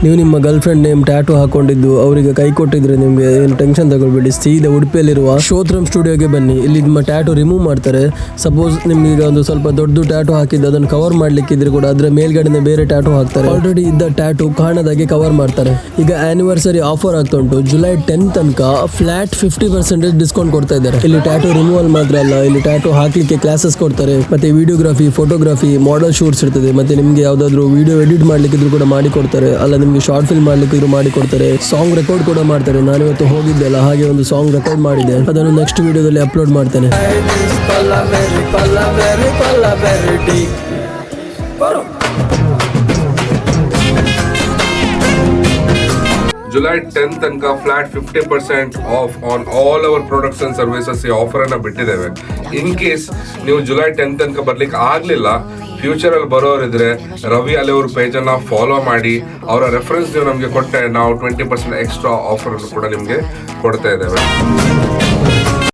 ನೀವು ನಿಮ್ಮ girl friend name tattoo ಹಾಕೊಂಡಿದ್ದು ಅವರಿಗೆ ಕೈ ಕೊಟ್ಟಿದ್ರೆ ನಿಮಗೆ ಏನು ಟೆನ್ಷನ್ ತಗೊಳ್ಬೇಡಿ. ಸೀದಾ ಉಡುಪಿಯಲ್ಲಿರುವ ಶ್ರೋತ್ರಂ ಸ್ಟುಡಿಯೋಗೆ ಬನ್ನಿ. ಇಲ್ಲಿ ನಿಮ್ಮ ಟ್ಯಾಟೂ ರಿಮೂವ್ ಮಾಡ್ತಾರೆ. ಸಪೋಸ್ ನಿಮ್ಗೆ ಈಗ ಒಂದು ಸ್ವಲ್ಪ ದೊಡ್ಡ ಟ್ಯಾಟೂ ಹಾಕಿದ್ದು ಅದನ್ನು ಕವರ್ ಮಾಡ್ಲಿಕ್ಕಿದ್ರೆ ಕೂಡ ಅದರ ಮೇಲ್ಗಡೆ ಬೇರೆ ಟ್ಯಾಟೂ ಹಾಕ್ತಾರೆ. ಆಲ್ರೆಡಿ ಇದ್ದ ಟ್ಯಾಟೂ ಕಾಣದಾಗೆ ಕವರ್ ಮಾಡ್ತಾರೆ. ಈಗ ಆನಿವರ್ಸರಿ ಆಫರ್ ಆಗ್ತಾ ಉಂಟು. ಜುಲೈ 10 ತನಕ ಫ್ಲಾಟ್ 50% ಡಿಸ್ಕೌಂಟ್ ಕೊಡ್ತಾ ಇದ್ದಾರೆ. ಇಲ್ಲಿ ಟ್ಯಾಟೂ ರಿಮೂವಲ್ ಮಾತ್ರ ಅಲ್ಲ, ಇಲ್ಲಿ ಟ್ಯಾಟೂ ಹಾಕ್ಲಿಕ್ಕೆ ಕ್ಲಾಸಸ್ ಕೊಡ್ತಾರೆ. ಮತ್ತೆ ವಿಡಿಯೋಗ್ರಫಿ, ಫೋಟೋಗ್ರಫಿ, ಮಾಡೆಲ್ ಶೂಟ್ಸ್ ಇರ್ತದೆ. ಮತ್ತೆ ನಿಮ್ಗೆ ಯಾವ್ದಾದ್ರು ವಿಡಿಯೋ ಎಡಿಟ್ ಮಾಡ್ಲಿಕ್ಕಿದ್ರು ಕೂಡ ಮಾಡಿ ಕೊಡ್ತಾರೆ. ಅಲ್ಲ ನಿಮ್ಗೆ ಶಾರ್ಟ್ ಫಿಲ್ಮ್ ಮಾಡ್ಲಿಕ್ಕಿದ್ರು ಮಾಡಿ ಕೊಡ್ತಾರೆ. ಸಾಂಗ್ ರೆಕಾರ್ಡ್ ಕೂಡ ಮಾಡ್ತಾರೆ. ನಾನು ಇವತ್ತು ಹೋಗಿದ್ದೆ ಅಲ್ಲ, ಹಾಗೆ ಒಂದು ಸಾಂಗ್ ರೆಕಾರ್ಡ್ ಮಾಡಿದೆ. ಅದನ್ನು ನೆಕ್ಸ್ಟ್ ವಿಡಿಯೋದಲ್ಲಿ ಅಪ್ಲೋಡ್ ಮಾಡ್ತೇನೆ. ಜುಲೈ 10 ತನಕ flat 50% of on all our products and services ಈ ಆಫರ್ ಅನ್ನ ಬಿಟ್ಟಿದ್ದೇವೆ. ಇನ್ ಕೇಸ್ ನೀವು ಜುಲೈ 10 ತನಕ ಬರ್ಲಿಕ್ಕೆ ಆಗ್ಲಿಲ್ಲ, ಫ್ಯೂಚರ್ ಅಲ್ಲಿ ಬರೋರಿದ್ರೆ ರವಿ ಅಲಿ ಅವ್ರ ಪೇಜ್ ಅನ್ನ ಫಾಲೋ ಮಾಡಿ ಅವರ ರೆಫರೆನ್ಸ್ ನೀವು ನಮಗೆ ಕೊಟ್ಟರೆ ನಾವು 20% ಎಕ್ಸ್ಟ್ರಾ ಆಫರ್ ಅನ್ನು ಕೂಡ ನಿಮಗೆ ಕೊಡ್ತಾ ಇದ್ದೇವೆ.